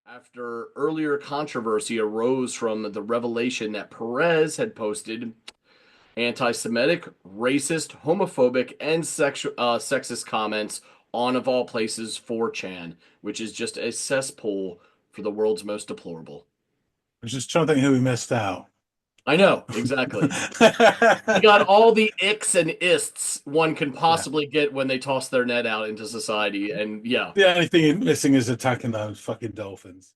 after earlier controversy arose from the revelation that Perez had posted anti Semitic, racist, homophobic, and sexist comments on, of all places, 4chan, which is just a cesspool for the world's most deplorable. I was just trying to think who we missed out. I know, exactly. You got all the icks and ists one can Yeah. possibly get when they toss their net out into society. And yeah. The only thing missing is attacking those fucking dolphins.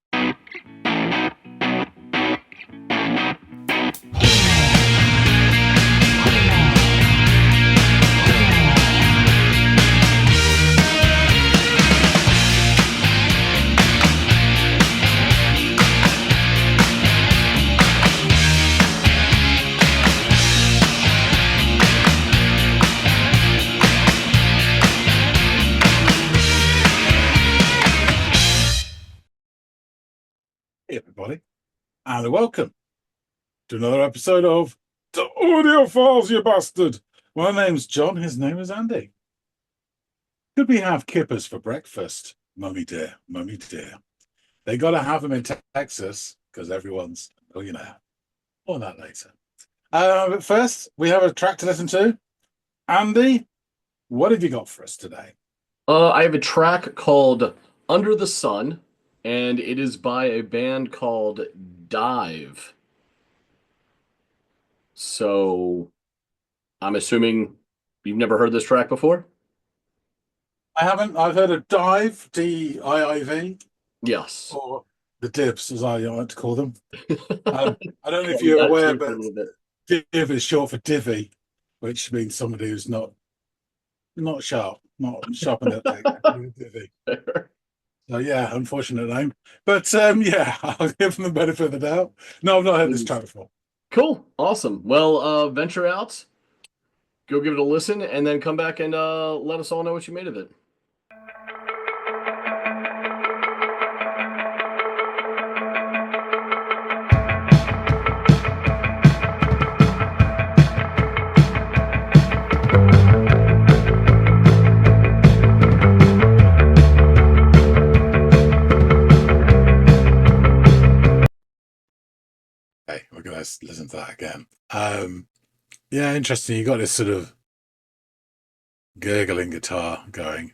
Hey everybody, and welcome to another episode of the Audiophiles, you bastard. My name's John, his name is Andy. Could we have kippers for breakfast? Mummy dear, mummy dear. They got to have them in Texas because everyone's a millionaire. More on that later. But first, we have a track to listen to. Andy, what have you got for us today? I have a track called Under the Sun, and it is by a band called DIIV. So I'm assuming you've never heard this track before? I haven't. I've heard of DIIV, D-I-I-V, Yes. or the DIBs, as I like to call them. I don't know if We you're got aware, to for a but little bit. DIV is short for divvy, which means somebody who's not sharp, not sharp on the divvy. So yeah, unfortunate name. But yeah, I'll give them the benefit of the doubt. No, I've not heard this track before. Cool. Awesome. Well, venture out, go give it a listen, and then come back and let us all know what you made of it. Okay, we're gonna listen to that again. Yeah, interesting. You got this sort of gurgling guitar going.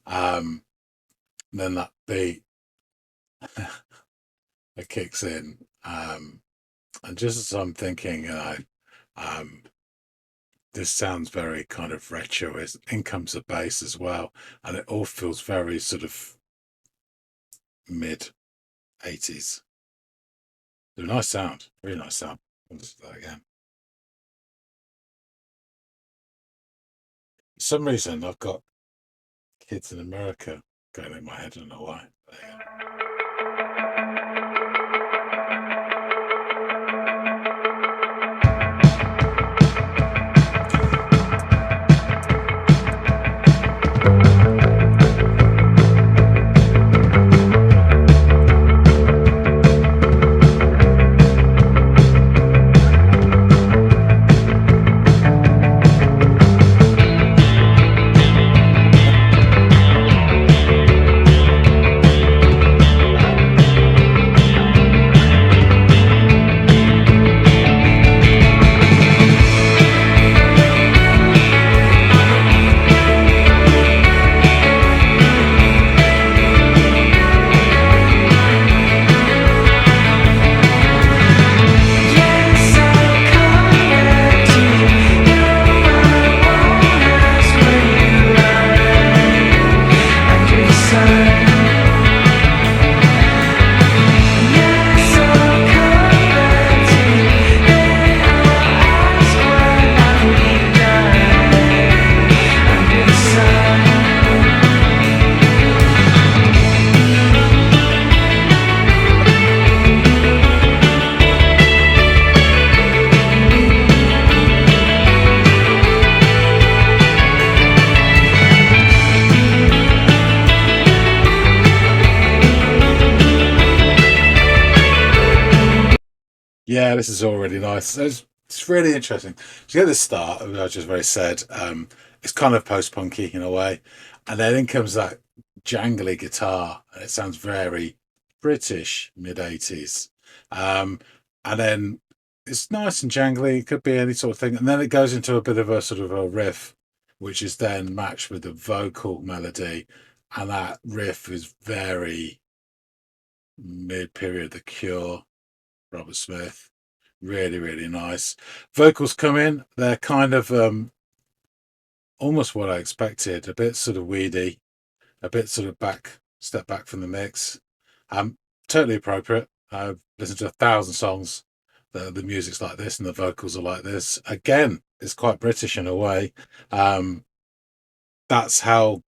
Then that beat that kicks in. And just as I'm thinking, this sounds very kind of retro. In comes the bass as well, and it all feels very sort of mid 80s. A nice sound, really nice sound. I'll listen to that again. For some reason, I've got Kids in America going in my head. I don't know why. There you go. Yeah, this is all really nice. It's really interesting. So you get the start, which I just very said. It's kind of post-punky in a way, and then in comes that jangly guitar, and it sounds very British mid-80s. And then it's nice and jangly. It could be any sort of thing. And then it goes into a bit of a sort of a riff, which is then matched with the vocal melody. And that riff is very mid-period The Cure, Robert Smith. Really, really nice. Vocals come in. They're kind of almost what I expected. A bit sort of weedy, a bit sort of step back from the mix. Totally appropriate. I've listened to 1,000 songs. The music's like this and the vocals are like this. Again, it's quite British in a way. That's how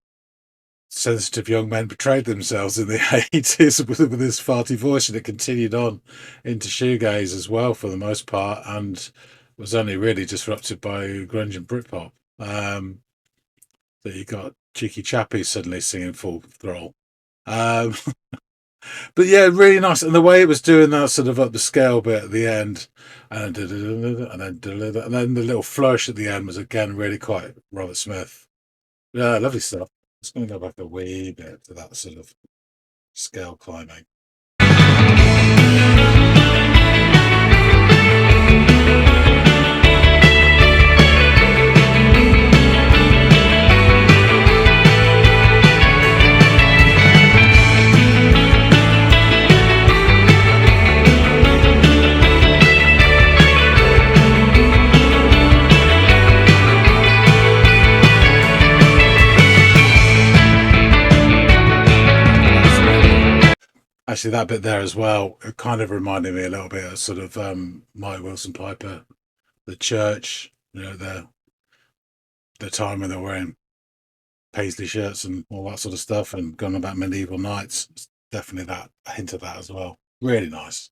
sensitive young men portrayed themselves in the 80s with this farty voice, and it continued on into shoegaze as well for the most part, and was only really disrupted by grunge and Britpop. That you got cheeky chappies suddenly singing full throttle. But yeah, really nice. And the way it was doing that sort of up the scale bit at the end, and then the little flourish at the end was again really quite Robert Smith. Yeah, lovely stuff. It's going to go back a wee bit to that sort of scale climbing. Actually, that bit there as well, it kind of reminded me a little bit of sort of Mike Wilson Piper, The Church, the time when they were wearing paisley shirts and all that sort of stuff and going about medieval nights. It's definitely a hint of that as well. Really nice.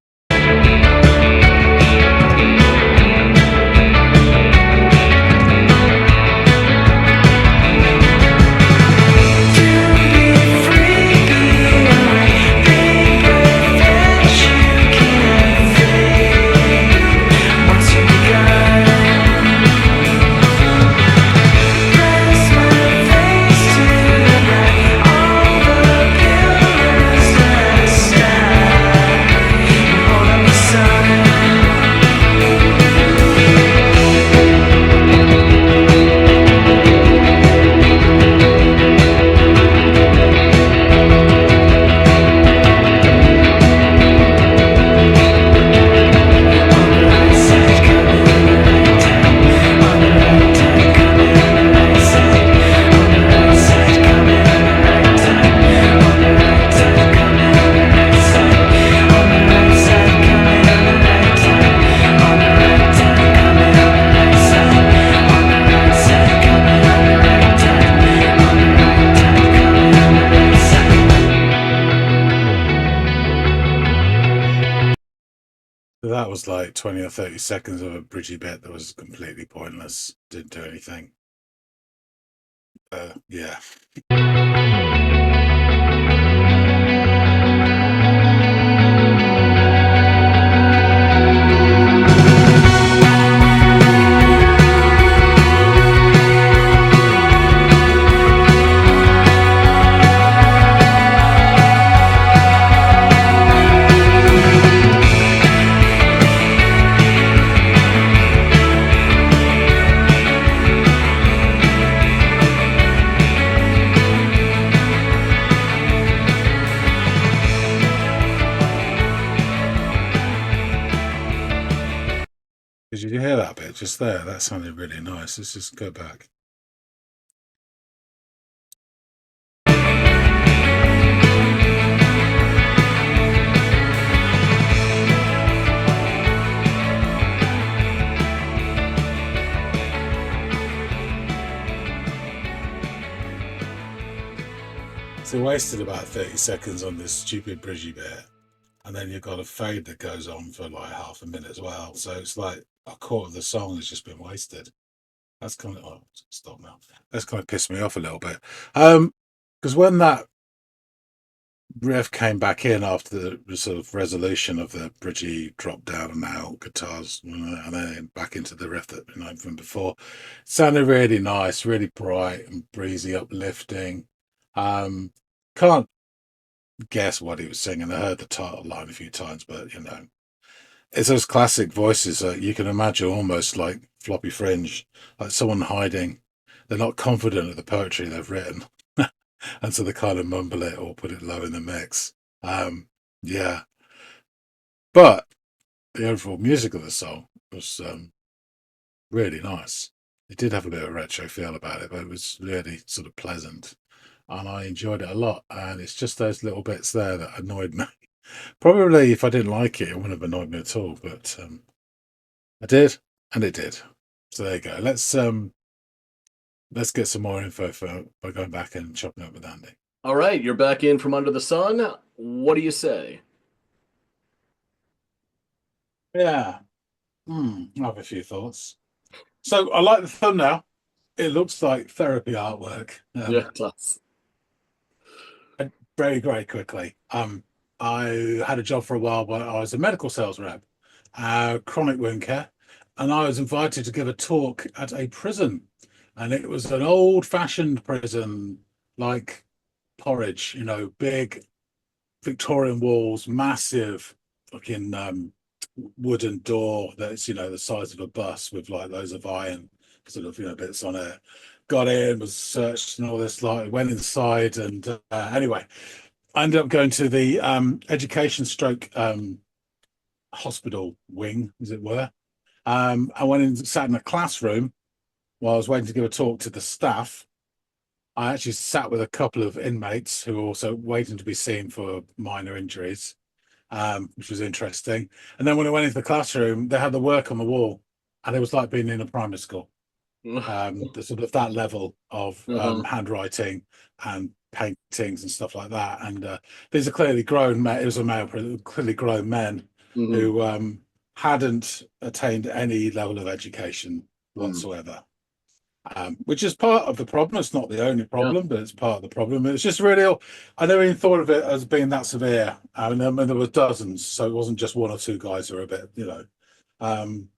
That was like 20 or 30 seconds of a bridgy bit that was completely pointless. Didn't do anything. Yeah. Did you hear that bit just there? That sounded really nice. Let's just go back. So wasted about 30 seconds on this stupid bridgy bit, and then you've got a fade that goes on for like half a minute as well. So it's like a quarter of the song has just been wasted. That's kind of stop now. That's kind of pissed me off a little bit. Because when that riff came back in after the sort of resolution of the bridgy drop down and out guitars, and then back into the riff that from before, it sounded really nice, really bright and breezy, uplifting. Can't guess what he was singing. I heard the title line a few times, but it's those classic voices that you can imagine almost like Floppy Fringe, like someone hiding. They're not confident of the poetry they've written, and so they kind of mumble it or put it low in the mix. Yeah, but the overall music of the song was really nice. It did have a bit of a retro feel about it, but it was really sort of pleasant, and I enjoyed it a lot. And it's just those little bits there that annoyed me. Probably if I didn't like it, it wouldn't have annoyed me at all. But I did, and it did. So there you go. Let's get some more info by going back and chopping up with Andy. All right, you're back in from under the sun. What do you say? Yeah, I have a few thoughts. So I like the thumbnail. It looks like therapy artwork. Yeah, it does. Very, very quickly. I had a job for a while where I was a medical sales rep, chronic wound care, and I was invited to give a talk at a prison, and it was an old-fashioned prison, like Porridge, big Victorian walls, massive fucking wooden door that's the size of a bus with like loads of iron sort of bits on it. Got in, was searched and all this, like went inside, and anyway, I ended up going to the education stroke hospital wing, as it were. I went and sat in a classroom while I was waiting to give a talk to the staff. I actually sat with a couple of inmates who were also waiting to be seen for minor injuries, which was interesting. And then when I went into the classroom, they had the work on the wall, and it was like being in a primary school. The sort of that level of Uh-huh. handwriting and paintings and stuff like that. And these are clearly grown men. It was a male, clearly grown men Hmm. who hadn't attained any level of education Mm. whatsoever. Which is part of the problem. It's not the only Yeah. problem, but it's part of the problem. It's just really, I never even thought of it as being that severe. I mean, there were dozens, so it wasn't just one or two guys who were a bit. Um,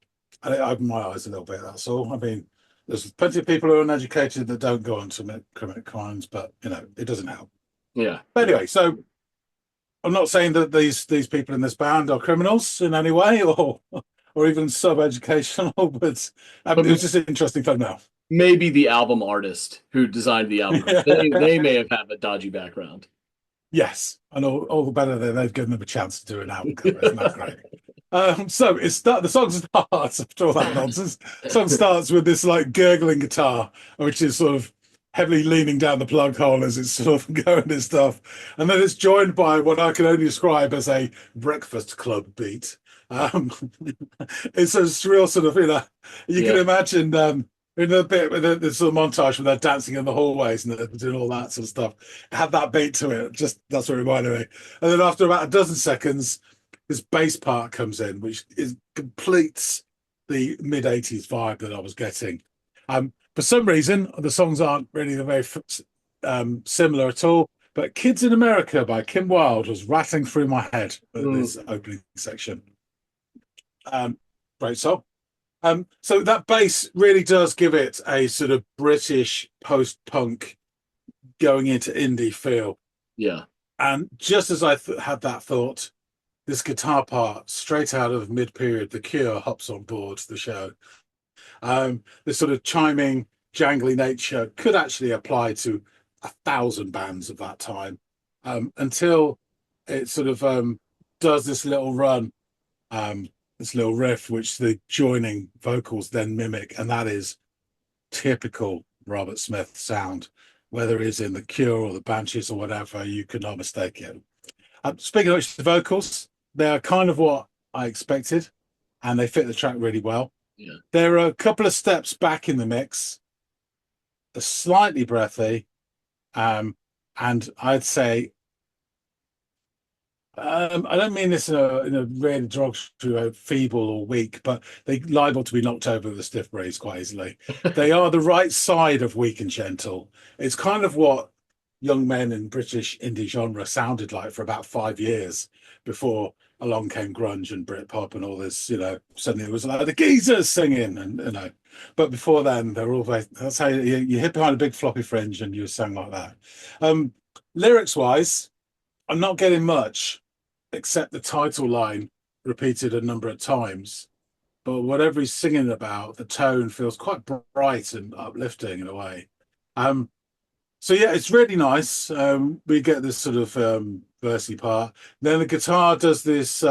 and it opened my eyes a little bit. That's all. I mean, there's plenty of people who are uneducated that don't go on to commit crimes, but it doesn't help. Yeah. But Yeah. anyway, so I'm not saying that these people in this band are criminals in any way, or even sub-educational, but But it was just an interesting fun now. maybe the album artist who designed the album cover. They may have had a dodgy background. Yes, and all the better that they've given them a chance to do an album cover. Isn't that great? So the song starts after all that nonsense. Song starts with this like gurgling guitar, which is sort of heavily leaning down the plug hole as it's sort of going and stuff, and then it's joined by what I can only describe as a Breakfast Club beat. Um, it's a real sort of you can Yeah. imagine in a bit with the sort of montage where they're dancing in the hallways and they're doing all that sort of stuff. It had that beat to it. Just that's what it reminded me. And then after about a dozen seconds, this bass part comes in, which completes the mid '80s vibe that I was getting. For some reason, the songs aren't really very similar at all. But "Kids in America" by Kim Wilde was rattling through my head at Mm. this opening section. Um, Great song. So that bass really does give it a sort of British post-punk going into indie feel. Yeah. And just as I had that thought, this guitar part straight out of mid-period, The Cure hops on board the show. This sort of chiming, jangly nature could actually apply to 1,000 bands of that time, until it sort of does this little run, this little riff, which the joining vocals then mimic, and that is typical Robert Smith sound. Whether it's in The Cure or the Banshees or whatever, you could not mistake it. Speaking of which, the vocals, they are kind of what I expected, and they fit the track really well. Yeah. There are a couple of steps back in the mix, slightly breathy, and I'd say I don't mean this in a really derogatory, feeble or weak, but they liable to be knocked over with a stiff breeze quite easily. They are the right side of weak and gentle. It's kind of what young men in British indie genre sounded like for about 5 years before along came grunge and Britpop and all this. Suddenly it was like the geezers singing, and. But before then, they're all very. That's how you hit behind a big floppy fringe and you sang like that. Lyrics wise. I'm not getting much except the title line repeated a number of times. But whatever he's singing about, the tone feels quite bright and uplifting in a way. Um, so yeah, it's really nice. We get this sort of versey part. Then the guitar does this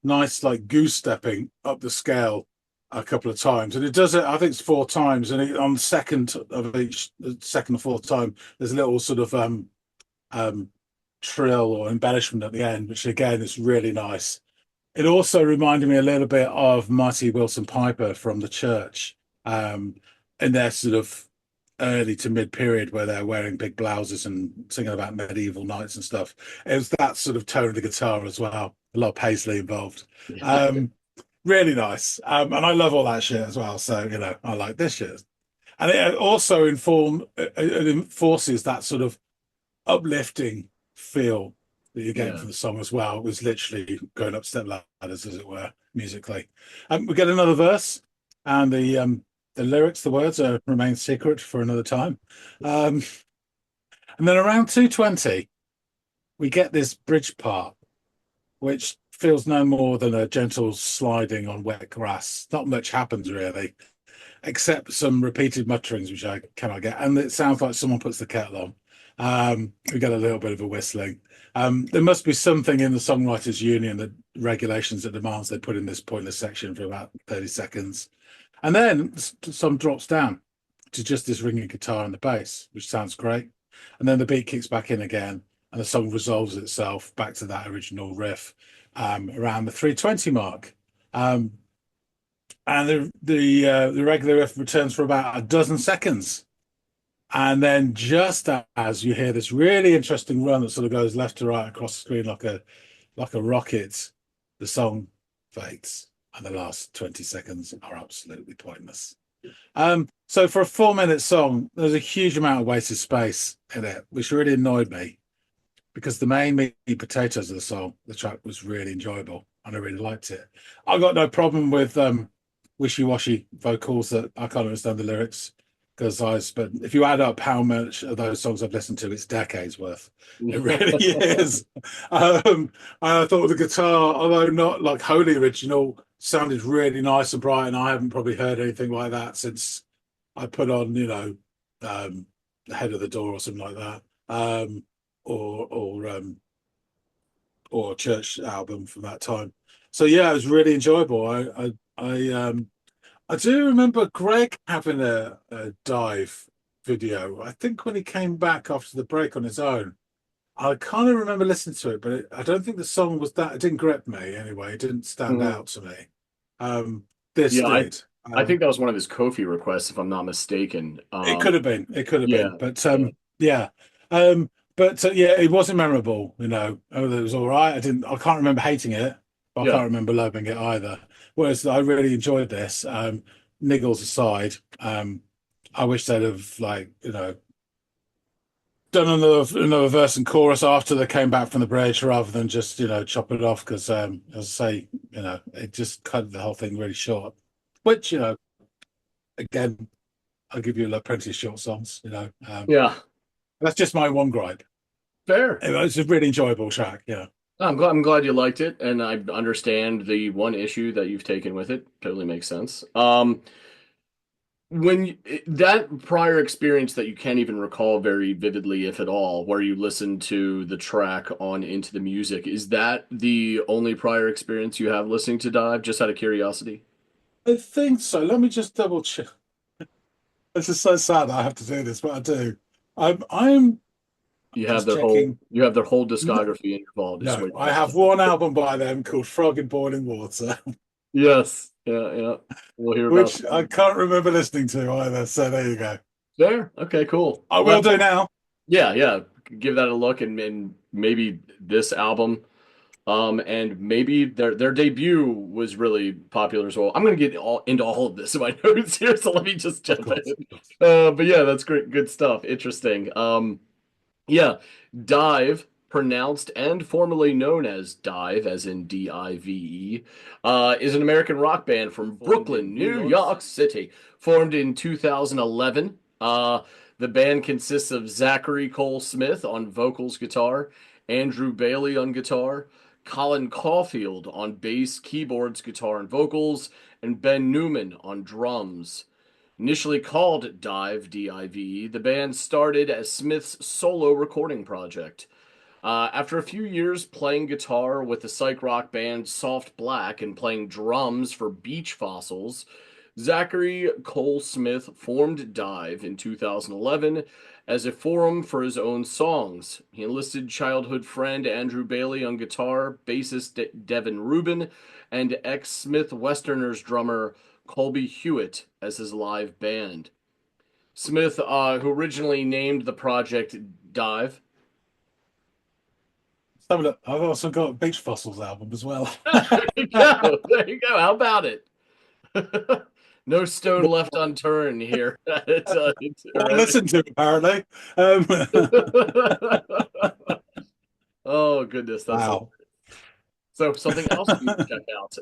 nice like goose stepping up the scale a couple of times, and it does it. I think it's four times, and on the second of each, the second or fourth time, there's a little sort of um, trill or embellishment at the end, which again is really nice. It also reminded me a little bit of Marty Wilson Piper from the Church, in their sort of early to mid period where they're wearing big blouses and singing about medieval knights and stuff. It was that sort of tone of the guitar as well. A lot of paisley involved. Um, really nice. And I love all that shit as well. So, I like this shit. And it also it enforces that sort of uplifting feel that you're getting Yeah. from the song as well. It was literally going up step ladders, as it were, musically. We get another verse, and the lyrics, the words remain secret for another time. And then around 2:20, we get this bridge part, which feels no more than a gentle sliding on wet grass. Not much happens really, except some repeated mutterings, which I cannot get. And it sounds like someone puts the kettle on. We get a little bit of a whistling. There must be something in the Songwriters Union, the regulations that demands they put in this pointless section for about 30 seconds. And then some drops down to just this ringing guitar and the bass, which sounds great. And then the beat kicks back in again, and the song resolves itself back to that original riff around the 3:20 mark. Um, and the regular riff returns for about a dozen seconds. And then just as you hear this really interesting run that sort of goes left to right across the screen like a rocket, the song fades, and the last 20 seconds are absolutely pointless. So for a 4-minute song, there's a huge amount of wasted space in it, which really annoyed me because the main meat and potatoes of the song, the track was really enjoyable and I really liked it. I got no problem with wishy-washy vocals that I can't understand the lyrics because I spent, if you add up how much of those songs I've listened to, it's decades worth. It really is. And I thought the guitar, although not like wholly original, sounded really nice and bright, and I haven't probably heard anything like that since I put on, The Head of the Door or something like that, or or a Church album from that time. So yeah, it was really enjoyable. I do remember Greg having a dive video. I think when he came back after the break on his own, I kind of remember listening to it, but I don't think the song was that. It didn't grip me anyway. It didn't stand Mhm. out to me. This Yeah, I did. I think that was one of his Kofi requests, if I'm not mistaken. It could have been. It could have been. Yeah, But yeah, yeah. Yeah, it wasn't memorable. Oh, it was all right. I can't remember hating it, but I yeah. can't remember loving it either. Whereas I really enjoyed this. Niggles aside, I wish they'd have done another verse and chorus after they came back from the bridge rather than just chop it off because as I say, it just cut the whole thing really short. Which again, I'll give you plenty of short songs. Yeah, That's just my one gripe. fair. It's a really enjoyable track. Yeah. I'm glad you liked it, and I understand the one issue that you've taken with it. Totally makes sense. That prior experience that you can't even recall very vividly, if at all, where you listened to the track on Into the Music, is that the only prior experience you have listening to Dive? Just out of curiosity. I think so. Let me just double check. This is so sad that I have to do this, but I do. I'm You have just their whole checking. you have their whole No, discography in your vault. Is no, what I have one album by them called Frog in Boiling Water, Yes. Yeah, yeah. We'll hear about which I that. can't remember listening to either. So there you go. There. Okay, cool. I will Well, do now. yeah, yeah. Give that a look, and maybe this album. And maybe their debut was really popular as well. I'm gonna get all into all of this in my notes here, so let me just Of jump course, in. of course. But yeah, that's great, good stuff. Interesting. Yeah, Dive, pronounced and formerly known as Dive, as in DIVE, is an American rock band from Brooklyn, New York City, formed in 2011. The band consists of Zachary Cole Smith on vocals, guitar, Andrew Bailey on guitar, Colin Caulfield on bass, keyboards, guitar, and vocals, and Ben Newman on drums. Initially called DIIV, D-I-V, the band started as Smith's solo recording project. After a few years playing guitar with the psych rock band Soft Black and playing drums for Beach Fossils, Zachary Cole Smith formed DIIV in 2011 as a forum for his own songs. He enlisted childhood friend Andrew Bailey on guitar, bassist Devin Rubin, and ex-Smith Westerners drummer Colby Hewitt as his live band. Smith, who originally named the project DIIV. I've also got a Beach Fossils album as well. There you go. There you go. How about it? No stone left unturned here. Well, listen to it, apparently. Um, Oh goodness, that's wow. so something else you need to check out.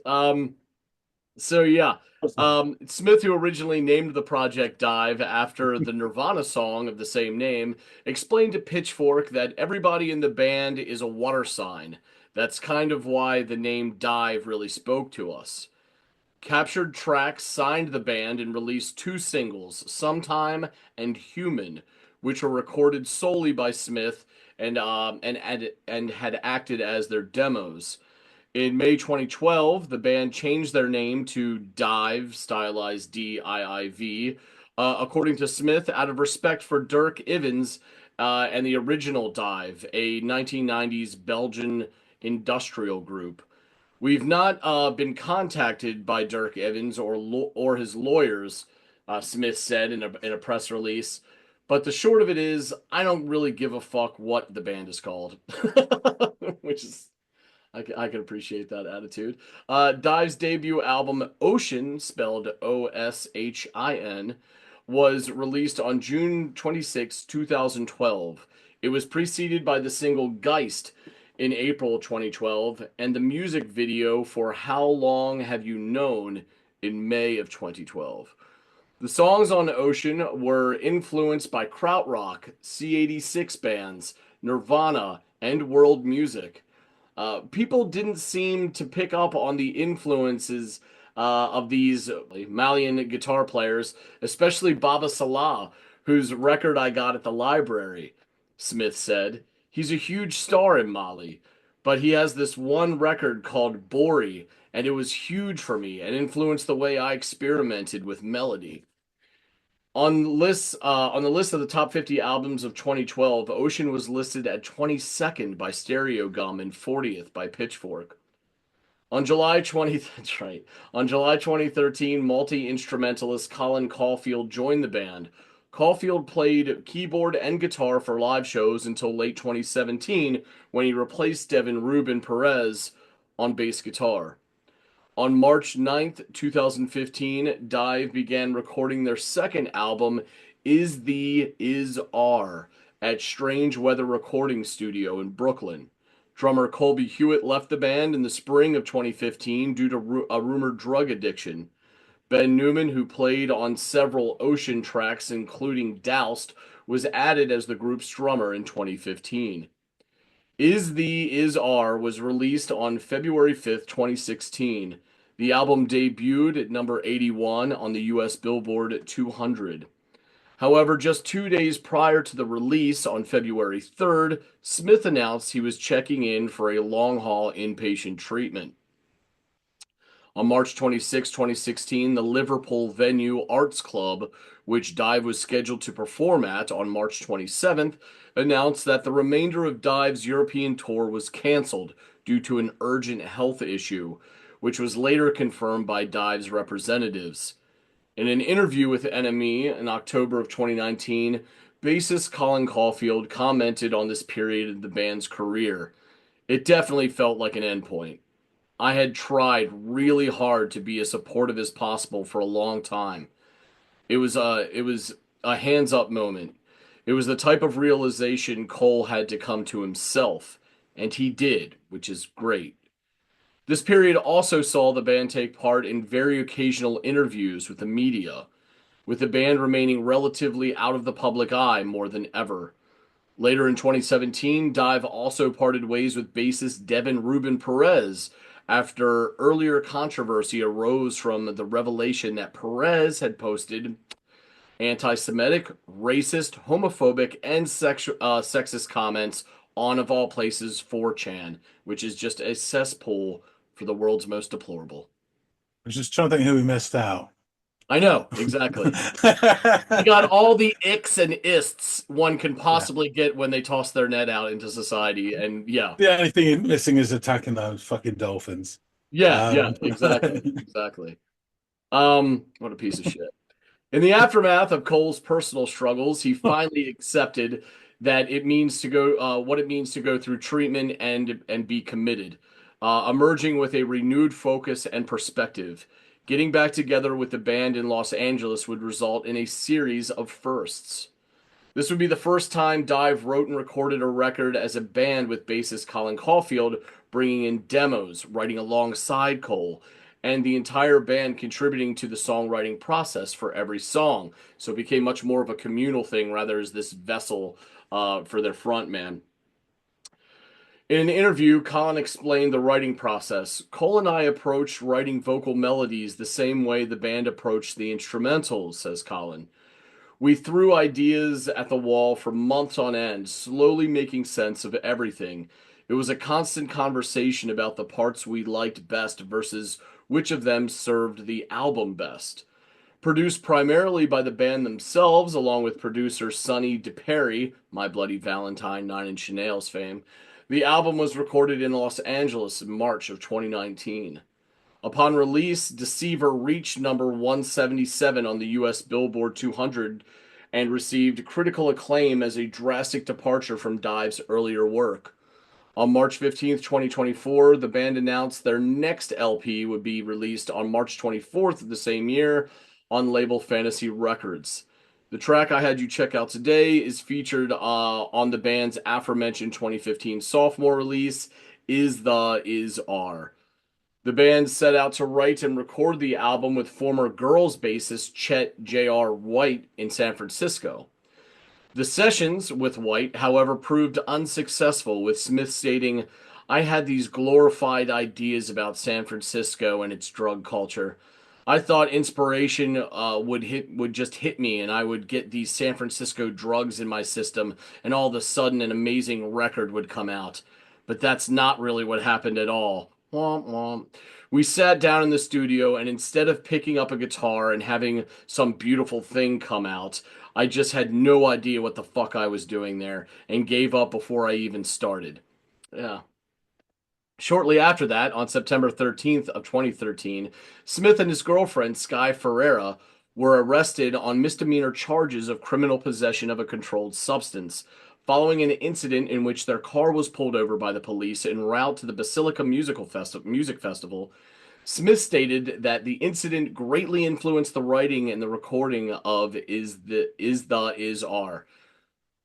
So yeah, Smith, who originally named the project Dive after the Nirvana song of the same name, explained to Pitchfork that everybody in the band is a water sign. That's kind of why the name Dive really spoke to us. Captured Tracks signed the band and released two singles, Sometime and Human, which were recorded solely by Smith and had acted as their demos. In May 2012, the band changed their name to DIIV, stylized DIIV, according to Smith, out of respect for Dirk Evans and the original DIIV, a 1990s Belgian industrial group. We've not been contacted by Dirk Evans or his lawyers, Smith said in a press release. But the short of it is, I don't really give a fuck what the band is called, which is I can appreciate that attitude. Dive's debut album, Ocean, spelled Oshin, was released on June 26, 2012. It was preceded by the single Geist in April 2012 and the music video for How Long Have You Known in May of 2012. The songs on Ocean were influenced by krautrock, C86 bands, Nirvana, and world music. People didn't seem to pick up on the influences of these Malian guitar players, especially Baba Salah, whose record I got at the library, Smith said. He's a huge star in Mali, but he has this one record called Bori, and it was huge for me and influenced the way I experimented with melody. On the list of the top 50 albums of 2012, Ocean was listed at 22nd by Stereogum and 40th by Pitchfork. On July 20th, that's right. On July 2013, multi-instrumentalist Colin Caulfield joined the band. Caulfield played keyboard and guitar for live shows until late 2017 when he replaced Devin Rubin Perez on bass guitar. On March 9th, 2015, DIIV began recording their second album, Is the Is Are, at Strange Weather Recording Studio in Brooklyn. Drummer Colby Hewitt left the band in the spring of 2015 due to a rumored drug addiction. Ben Newman, who played on several Ocean tracks, including Doused, was added as the group's drummer in 2015. Is the Is Are was released on February 5th, 2016. The album debuted at number 81 on the US Billboard 200. However, just 2 days prior to the release on February 3rd, Smith announced he was checking in for a long-haul inpatient treatment. On March 26, 2016, the Liverpool venue Arts Club, which DIIV was scheduled to perform at on March 27th, announced that the remainder of DIIV's European tour was canceled due to an urgent health issue, which was later confirmed by DIIV's representatives. In an interview with NME in October of 2019, bassist Colin Caulfield commented on this period of the band's career. It definitely felt like an endpoint. I had tried really hard to be as supportive as possible for a long time. It was a hands up moment. It was the type of realization Cole had to come to himself, and he did, which is great. This period also saw the band take part in very occasional interviews with the media, with the band remaining relatively out of the public eye more than ever. Later in 2017, DIIV also parted ways with bassist Devin Rubin Perez after earlier controversy arose from the revelation that Perez had posted anti-Semitic, racist, homophobic, and sexist comments on, of all places, 4chan, which is just a cesspool for the world's most deplorable. I was just trying to think who we missed out. I know, exactly. You got all the icks and ists one can Yeah. possibly get when they toss their net out into society. And yeah, The only thing missing is attacking those fucking dolphins. yeah, exactly, exactly. What a piece of shit. In the aftermath of Cole's personal struggles, he finally accepted that it means to go what it means to go through treatment and be committed, emerging with a renewed focus and perspective. Getting back together with the band in Los Angeles would result in a series of firsts. This would be the first time DIIV wrote and recorded a record as a band with bassist Colin Caulfield bringing in demos, writing alongside Cole, and the entire band contributing to the songwriting process for every song. So it became much more of a communal thing rather as this vessel for their frontman. In an interview, Colin explained the writing process. Cole and I approached writing vocal melodies the same way the band approached the instrumentals, says Colin. We threw ideas at the wall for months on end, slowly making sense of everything. It was a constant conversation about the parts we liked best versus which of them served the album best. Produced primarily by the band themselves, along with producer Sonny DePerry, My Bloody Valentine, Nine Inch Nails fame, the album was recorded in Los Angeles in March of 2019. Upon release, Deceiver reached number 177 on the US Billboard 200 and received critical acclaim as a drastic departure from DIIV's earlier work. On March 15th, 2024, the band announced their next LP would be released on March 24th of the same year on label Fantasy Records. The track I had you check out today is featured on the band's aforementioned 2015 sophomore release, Is Are. The band set out to write and record the album with former Girls bassist Chet J.R. White in San Francisco. The sessions with White, however, proved unsuccessful, with Smith stating, I had these glorified ideas about San Francisco and its drug culture. I thought inspiration would just hit me and I would get these San Francisco drugs in my system and all of a sudden an amazing record would come out. But that's not really what happened at all. Womp womp. We sat down in the studio and instead of picking up a guitar and having some beautiful thing come out, I just had no idea what the fuck I was doing there and gave up before I even started. Yeah. Shortly after that, on September 13th of 2013, Smith and his girlfriend, Sky Ferreira, were arrested on misdemeanor charges of criminal possession of a controlled substance, following an incident in which their car was pulled over by the police en route to the Basilica Music Festival. Smith stated that the incident greatly influenced the writing and the recording of Is Are.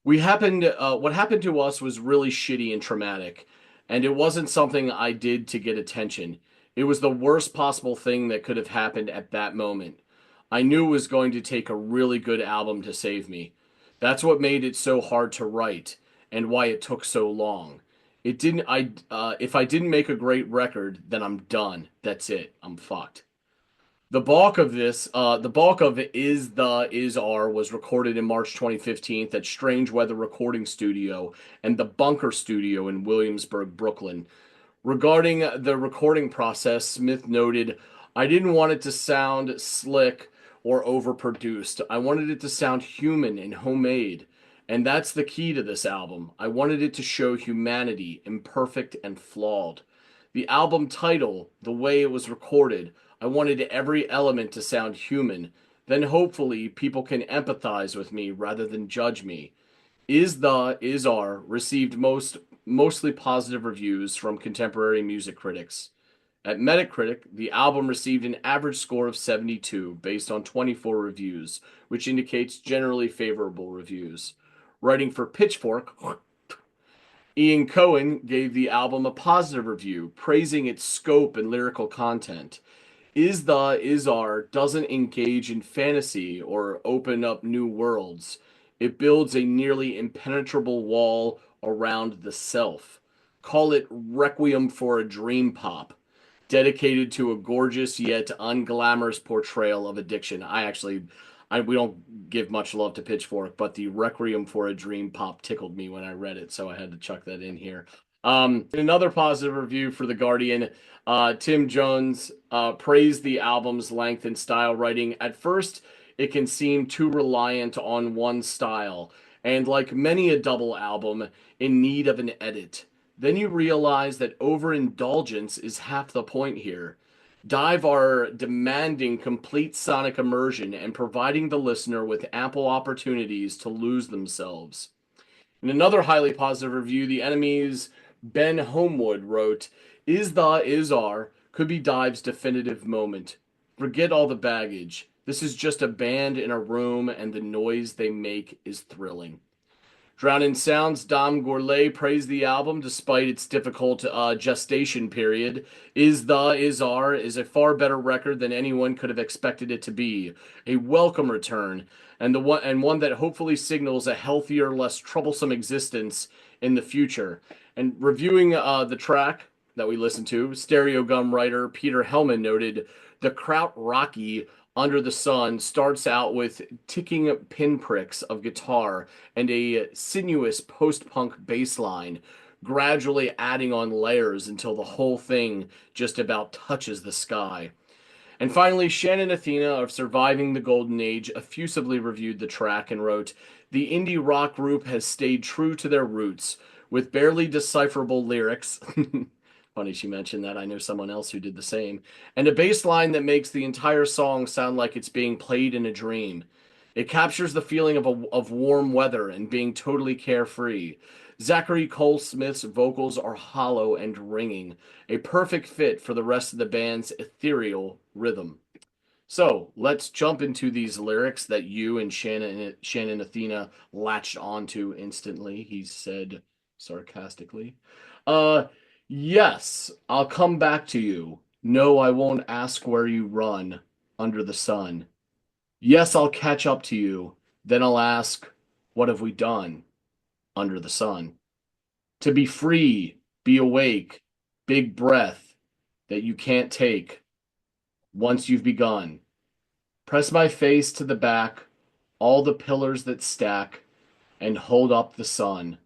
What happened to us was really shitty and traumatic, and it wasn't something I did to get attention. It was the worst possible thing that could have happened at that moment. I knew it was going to take a really good album to save me. That's what made it so hard to write and why it took so long. It didn't I If I didn't make a great record, then I'm done. That's it. I'm fucked. The bulk of Is Are was recorded in March 2015 at Strange Weather Recording Studio and the Bunker Studio in Williamsburg, Brooklyn. Regarding the recording process, Smith noted, I didn't want it to sound slick or overproduced. I wanted it to sound human and homemade. And that's the key to this album. I wanted it to show humanity, imperfect and flawed. The album title, the way it was recorded, I wanted every element to sound human. Then hopefully people can empathize with me rather than judge me. Is Are received mostly positive reviews from contemporary music critics. At Metacritic, the album received an average score of 72 based on 24 reviews, which indicates generally favorable reviews. Writing for Pitchfork, Ian Cohen gave the album a positive review, praising its scope and lyrical content. Is Are doesn't engage in fantasy or open up new worlds. It builds a nearly impenetrable wall around the self. Call it Requiem for a Dream Pop, dedicated to a gorgeous yet unglamorous portrayal of addiction. We don't give much love to Pitchfork, but the Requiem for a Dream Pop tickled me when I read it, so I had to chuck that in here. Another positive review for The Guardian. Tim Jones praised the album's length and style, writing, "At first, it can seem too reliant on one style, and like many a double album, in need of an edit. Then you realize that overindulgence is half the point here. DIIV are demanding complete sonic immersion and providing the listener with ample opportunities to lose themselves." In another highly positive review, The Enemy's Ben Homewood wrote, "Is the Is Are could be DIIV's definitive moment. Forget all the baggage. This is just a band in a room, and the noise they make is thrilling." Drown in Sound's Dom Gourlay praised the album despite its difficult gestation period. Is Are is a far better record than anyone could have expected it to be. A welcome return, and one that hopefully signals a healthier, less troublesome existence in the future. And reviewing the track that we listened to, Stereo Gum writer Peter Hellman noted, "The Kraut Rocky Under the Sun starts out with ticking pinpricks of guitar and a sinuous post-punk bass line, gradually adding on layers until the whole thing just about touches the sky." And finally, Shannon Athena of Surviving the Golden Age effusively reviewed the track and wrote, "The indie rock group has stayed true to their roots, with barely decipherable lyrics." Funny she mentioned that. I know someone else who did the same. "And a bass line that makes the entire song sound like it's being played in a dream. It captures the feeling of warm weather and being totally carefree. Zachary Cole Smith's vocals are hollow and ringing, a perfect fit for the rest of the band's ethereal rhythm." So let's jump into these lyrics that you and Shannon Athena latched onto instantly, he said sarcastically. Uh, yes, I'll come back to you. No, I won't ask where you run under the sun. Yes, I'll catch up to you. Then I'll ask, what have we done under the sun? To be free, be awake, big breath that you can't take once you've begun. Press my face to the back, all the pillars that stack, and hold up the sun.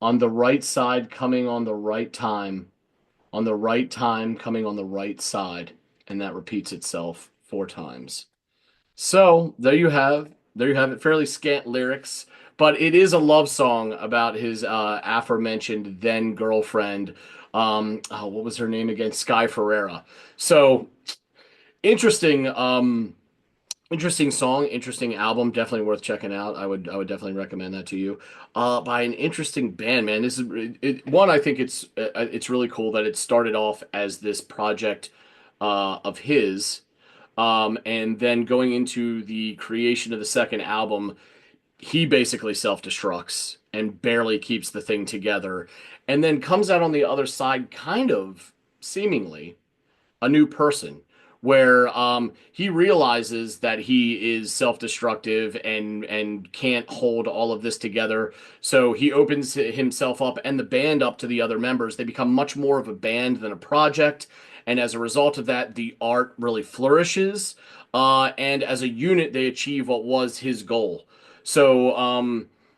On the right side coming on the right time, on the right time coming on the right side. And that repeats itself 4 times. So there you have it. Fairly scant lyrics, but it is a love song about his aforementioned then girlfriend. What was her name again? Sky Ferreira. So interesting. Interesting song, interesting album, definitely worth checking out. I would definitely recommend that to you. By an interesting band, man. This is one. I think it's really cool that it started off as this project of his, and then going into the creation of the second album, he basically self-destructs and barely keeps the thing together, and then comes out on the other side, kind of seemingly a new person where he realizes that he is self-destructive and can't hold all of this together. So he opens himself up and the band up to the other members. They become much more of a band than a project. And as a result of that, the art really flourishes. And as a unit, they achieve what was his goal. So,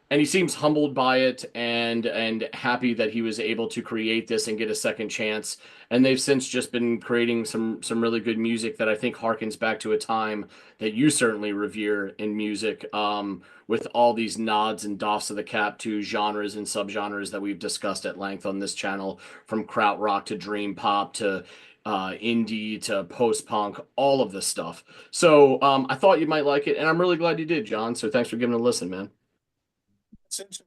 and he seems humbled by it and happy that he was able to create this and get a second chance. And they've since just been creating some really good music that I think harkens back to a time that you certainly revere in music, with all these nods and doffs of the cap to genres and subgenres that we've discussed at length on this channel, from krautrock to dream pop to indie to post-punk, all of this stuff. So I thought you might like it, and I'm really glad you did, John. So thanks for giving it a listen, man. It's interesting.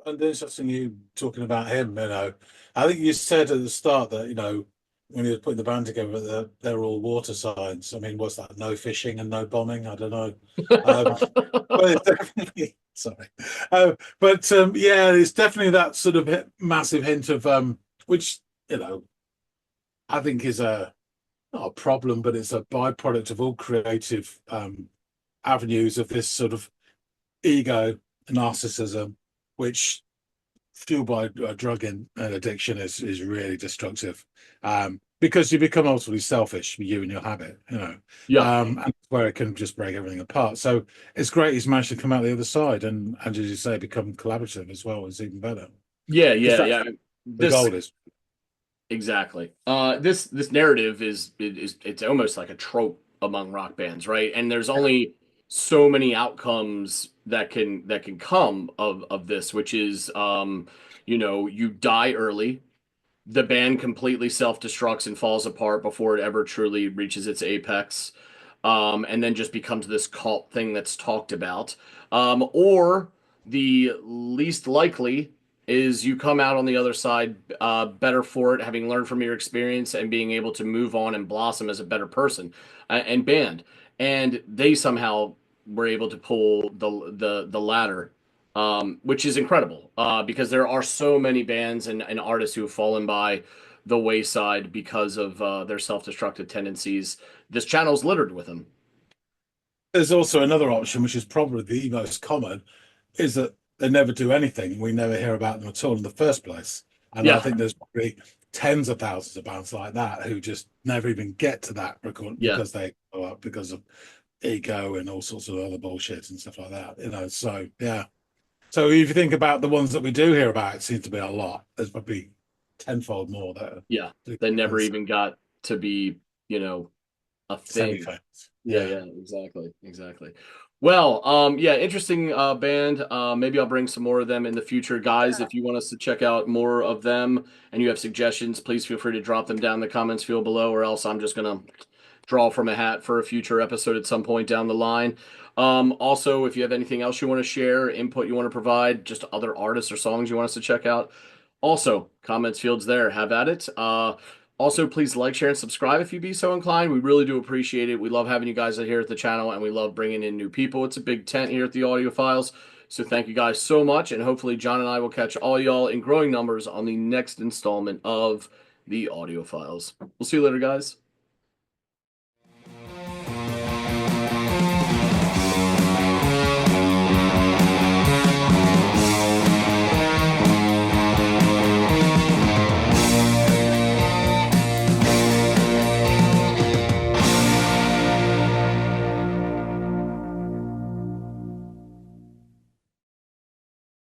And interesting you talking about him. I think you said at the start that when he was putting the band together, that they're all water signs. I mean, what's that? No fishing and no bombing. I don't know. But it's definitely sorry. Yeah, it's definitely that sort of massive hint of which I think is not a problem, but it's a byproduct of all creative avenues of this sort of ego, narcissism, which fueled by drug addiction is really destructive. Because you become ultimately selfish, you and your habit, Yeah. and that's where it can just break everything apart. So it's great he's managed to come out the other side and as you say, become collaborative as well is even better Yeah, because yeah, that's yeah. the This goal is. exactly. This narrative is it's almost like a trope among rock bands, right? And there's Yeah. only so many outcomes that can come of this, which is you die early, the band completely self-destructs and falls apart before it ever truly reaches its apex, and then just becomes this cult thing that's talked about. Or the least likely is you come out on the other side better for it, having learned from your experience and being able to move on and blossom as a better person and band. And they somehow were able to pull the latter, which is incredible because there are so many bands and artists who have fallen by the wayside because of their self-destructive tendencies. This channel's littered with them. There's also another option, which is probably the most common, is that they never do anything. We never hear about them at all in the first place. And I Yeah, think there's probably tens of thousands of bands like that who just never even get to that record yeah, because they go up because of ego and all sorts of other bullshit and stuff like that. So yeah. So if you think about the ones that we do hear about, it seems to be a lot. There's probably tenfold more that are yeah. They never famous, even got to be, a thing. semi-famous. Yeah, Yeah. yeah, exactly, exactly. Well, yeah, interesting band. Maybe I'll bring some more of them in the future, guys. If you want us to check out more of them and you have suggestions, please feel free to drop them down in the comments field below, or else I'm just gonna draw from a hat for a future episode at some point down the line. Also, if you have anything else you want to share, input you want to provide, just other artists or songs you want us to check out, also comments fields there. Have at it. Also, please like, share, and subscribe if you be so inclined. We really do appreciate it. We love having you guys here at the channel, and we love bringing in new people. It's a big tent here at the Audiophiles. So thank you guys so much, and hopefully John and I will catch all y'all in growing numbers on the next installment of the Audiophiles. We'll see you later, guys.